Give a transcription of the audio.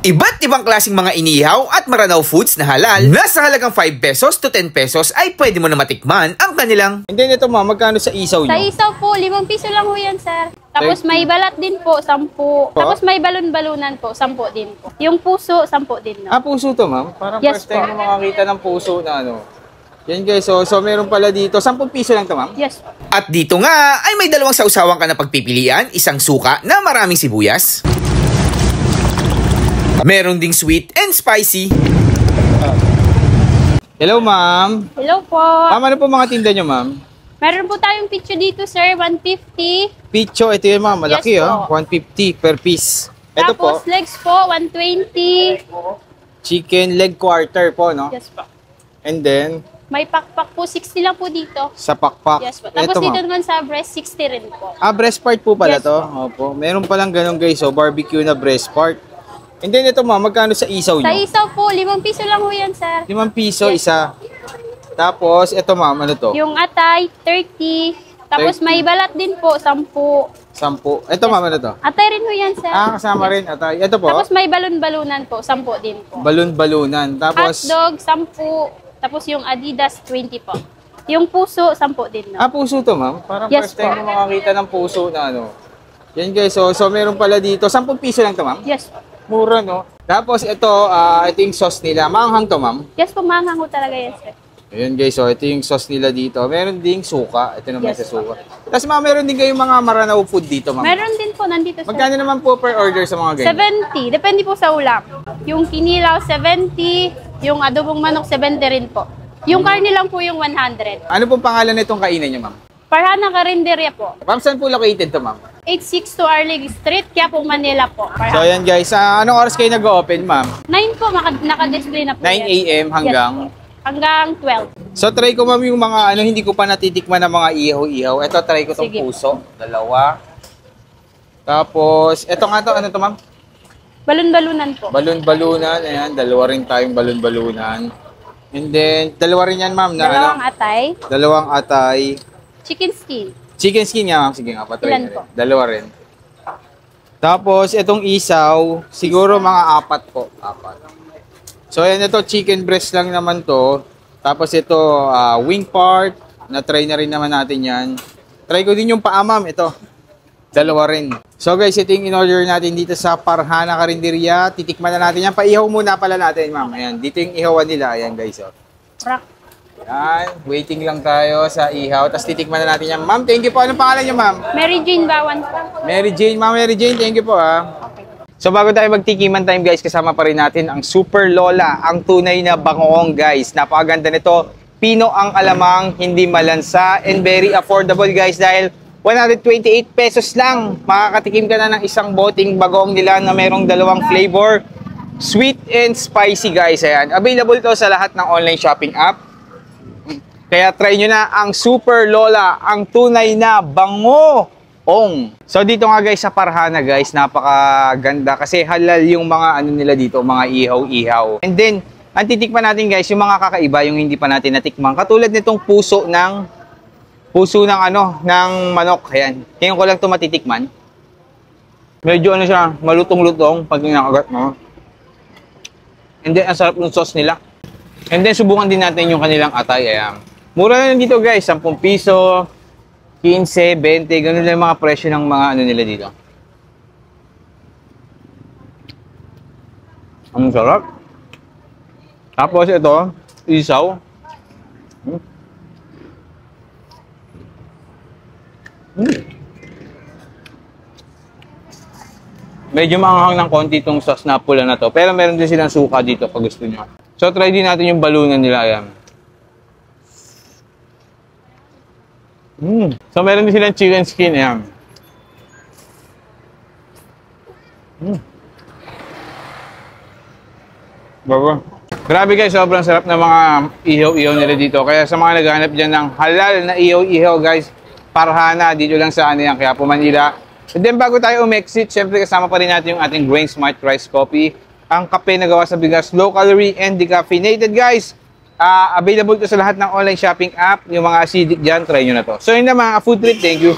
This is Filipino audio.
Iba't ibang klaseng mga inihaw at Maranao Foods na halal na sa halagang 5 pesos to 10 pesos ay pwede mo na matikman ang kanilang. And then ito ma'am, magkano sa isaw Sa nyo? isaw po, 5 piso lang ho yan, sir. Tapos may balat din po, 10. Tapos may balon-balunan po, 10 din po. Yung puso, 10 din. No? Ah, puso to ma'am? Parang Yes first time po. ko makakita ng puso na ano. Yan guys, so meron pala dito. 10 piso lang to ma'am? Yes. At dito nga ay may dalawang sausawan ka na pagpipilian, isang suka na maraming sibuyas. Meron ding sweet and spicy. Hello ma'am. Hello po. Ma'am, ano po mga tinda nyo ma'am? Meron po tayong picture dito, sir, 150. Picho, ito yun ma'am, malaki Yes oh. po. 150 per piece. Ito po, Tapos legs po, 120. chicken leg quarter po, no? Yes po. And then, May pakpak po, 60 lang po dito. sa pakpak. Yes po. Tapos Ito dito ma'am. naman sa breast, 60 rin po. Ah, breast part po pala Yes to. Opo. Meron palang ganun guys, so barbecue na breast part. And then ito ma'am, magkano sa isaw Sa nyo? isaw po, 5 piso lang ho yan, sir. 5 piso Yes. isa. Tapos, ito ma'am, ano to? Yung atay, 30. Tapos 30. may balat din po, 10. 10. Ito ma'am, ano to? Atay rin ho yan, sir. Ah, kasama rin. Atay. Ito po, Tapos may balon-balunan po, 10 din po. balon-balunan. Tapos, Hotdog, 10. Tapos yung Adidas, 20 po. Yung puso, 10 din. No? ah, puso to ma'am? Parang Yes first time po. ko makakita ng puso na ano. Yan guys, so meron pala dito. 10 piso lang to ma'am? Yes. Mura no? Tapos ito, ito yung sauce nila. Maanghang to ma'am? Yes po, manghang ho talaga yan, sir. Ayan guys, so ito yung sauce nila dito. Meron ding suka. Ito naman Yes, sa suka. Tapos ma'am, meron din kayong mga Maranao food dito ma'am. Meron din po, nandito, sir. Magkano naman po per order sa mga ganyan? 70. Depende po sa ulam. Yung kinilaw, 70. Yung adobong manok, 70 rin po. Yung karne lang po yung 100. Ano pong pangalan nitong kainan niyo ma'am? Parhana Karinderya po. Ma'am, saan po located to ma'am? 862 Arlig Street, Quiapo, Manila po. So Parhana. ayan guys, anong oras kayo nag-open ma'am? 9 po, naka-display na po 9 yan. a.m. hanggang? Yes. Hanggang 12. So try ko ma'am yung mga hindi ko pa natitikman na mga ihaw-ihaw. Ito try ko tong Sige. puso, dalawa. Tapos ito nga to, ano to ma'am? Balon-balunan po. Balon-balunan, ayan, dalawa rin tayong balon-balunan. And then dalawa rin yan ma'am na Dalawang atay. dalawang atay. Chicken skin. Chicken skin nga ma'am, sige nga, patry Ilan na rin. po? Dalawa rin. Tapos itong isaw, siguro mga 4 po, 4. So ayan, ito chicken breast lang naman to. Tapos ito wing part, na-try na rin naman natin yan. Try ko din yung paa ma'am, ito. Dalawa rin. So guys, ito yung in-order natin dito sa Parhana Karinderya. Titikman na natin yan. Paihaw muna pala natin ma'am. Ayan, dito yung ihawan nila. Ayan guys. Oh. Rock. Ayan, waiting lang tayo sa ihaw. Tapos titikman na natin yan. Ma'am, thank you po. Anong pangalan niyo ma'am? Mary Jane Bawan po. Mary Jane. Ma'am Mary Jane, thank you po So bago tayo magtikiman time guys, kasama pa rin natin ang Super Lola, ang tunay na bangoong guys. Napakaganda nito. Pino ang alamang, hindi malansa, and very affordable guys dahil 128 pesos lang. Makakatikim ka na ng isang boting bagong nila na merong dalawang flavor. Sweet and spicy guys. Ayan. Available to sa lahat ng online shopping app. Kaya try nyo na ang Super Lola, ang tunay na bangoong. So dito nga guys sa Parhana guys, napakaganda kasi halal yung mga nila dito, mga ihaw-ihaw. And then, ang titikman natin guys, yung mga kakaiba, yung hindi pa natin natikman. Katulad nitong puso ng ng manok. Ayan. Ngayon ko lang ito matitikman. Medyo siya, malutong-lutong pag nakagat mo. And then, ang sarap ng sauce nila. And then, subukan din natin yung kanilang atay. Ayan. Mura na dito guys, 10 piso, 15, 20, ganun lang yung mga presyo ng mga nila dito. Ang sarap. Tapos ito, isaw. Medyo maanghang ng konti itong sauce na pula na to. Pero meron din silang suka dito pag gusto nyo. So try din natin yung balunan nila. Ayan. So meron din silang chicken skin. Ayan. Bago. Grabe guys, sobrang sarap na mga ihaw-ihaw nila dito. Kaya sa mga naghahanap dyan ng halal na ihaw-ihaw guys, Parhana, dito lang sa yan, Quiapo, Manila. And then bago tayo umexit, syempre kasama pa rin natin yung ating Grain Smart Rice Coffee. Ang kape na gawa sa bigas, low calorie and decaffeinated guys. Available to sa lahat ng online shopping app. Yung mga acidic dyan, try nyo na to. So yun na mga food trip, thank you.